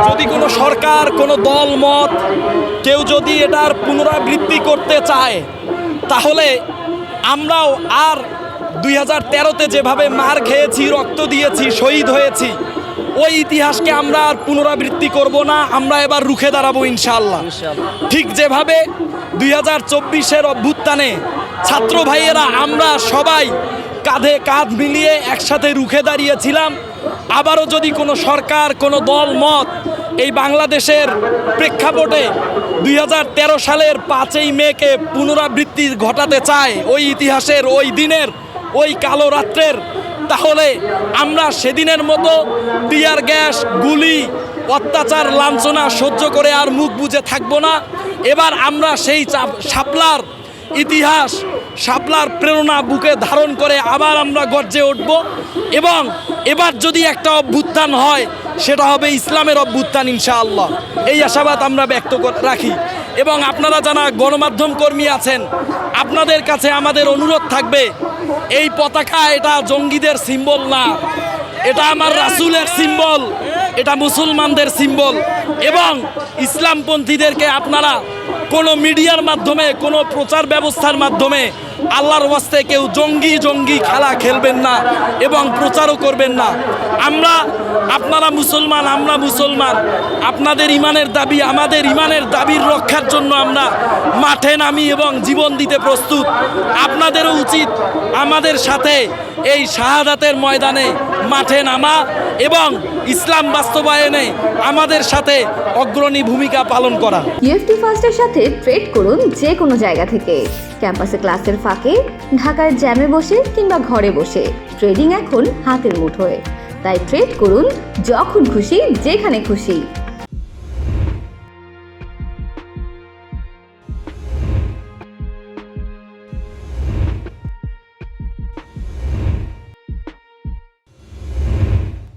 যদি কোনো সরকার, কোনো দল মত কেউ যদি এটার পুনরাবৃত্তি করতে চায়, তাহলে আমরাও আর 2013-তে যেভাবে মার খেয়েছি, রক্ত দিয়েছি, শহীদ হয়েছি, ওই ইতিহাসকে আমরা আর পুনরাবৃত্তি করব না। আমরা এবার রুখে দাঁড়াবো ইনশাআল্লাহ। ঠিক যেভাবে 2024-এর অভ্যুত্থানে ছাত্র ভাইয়েরা আমরা সবাই কাঁধে কাঁধ মিলিয়ে একসাথে রুখে দাঁড়িয়েছিলাম, আবারও যদি কোনো সরকার, কোনো দল মত এই বাংলাদেশের প্রেক্ষাপটে 2013 সালের 5ই মেকে পুনরাবৃত্তি ঘটাতে চায়, ওই ইতিহাসের, ওই দিনের, ওই কালো রাত্রের, তাহলে আমরা সেদিনের মতো টিয়ার গ্যাস, গুলি, অত্যাচার, লাঞ্ছনা সহ্য করে আর মুখ বুজে থাকবো না। এবার আমরা সেই শাপলার ইতিহাস, শাপলার প্রেরণা বুকে ধারণ করে আবার আমরা গর্জে উঠব। এবং এবার যদি একটা অভ্যুত্থান হয়, সেটা হবে ইসলামের অভ্যুত্থান ইনশাআল্লাহ। এই আশাবাদ আমরা ব্যক্ত রাখি। এবং আপনারা যারা গণমাধ্যম কর্মী আছেন, আপনাদের কাছে আমাদের অনুরোধ থাকবে, এই পতাকা এটা জঙ্গিদের সিম্বল না, এটা আমার রাসূলের সিম্বল, এটা মুসলমানদের সিম্বল। এবং ইসলামপন্থীদেরকে আপনারা কোনো মিডিয়ার মাধ্যমে, কোনো প্রচার ব্যবস্থার মাধ্যমে আল্লাহর ওয়াস্তে কেউ জঙ্গি জঙ্গি খেলা খেলবেন না এবং প্রচারও করবেন না। আপনারা মুসলমান, আমরা মুসলমান, আপনাদের ইমানের দাবি, আমাদের ইমানের দাবির রক্ষার জন্য আমরা মাঠে নামি এবং জীবন দিতে প্রস্তুত। আপনাদেরও উচিত আমাদের সাথে এই শাহাদাতের ময়দানে মাঠে নামা এবং ইসলাম বাস্তবায়নে আমাদের সাথে অগ্রণী ভূমিকা পালন করা। ইউএফটি ফার্স্টের সাথে ট্রেড করুন যে কোনো জায়গা থেকে, ক্যাম্পাসে ক্লাসের ফাঁকে, ঢাকার জ্যামে বসে কিংবা ঘরে বসে। ট্রেডিং এখন হাতের মুঠোয়, তাই ট্রেড করুন যখন খুশি, যেখানে খুশি।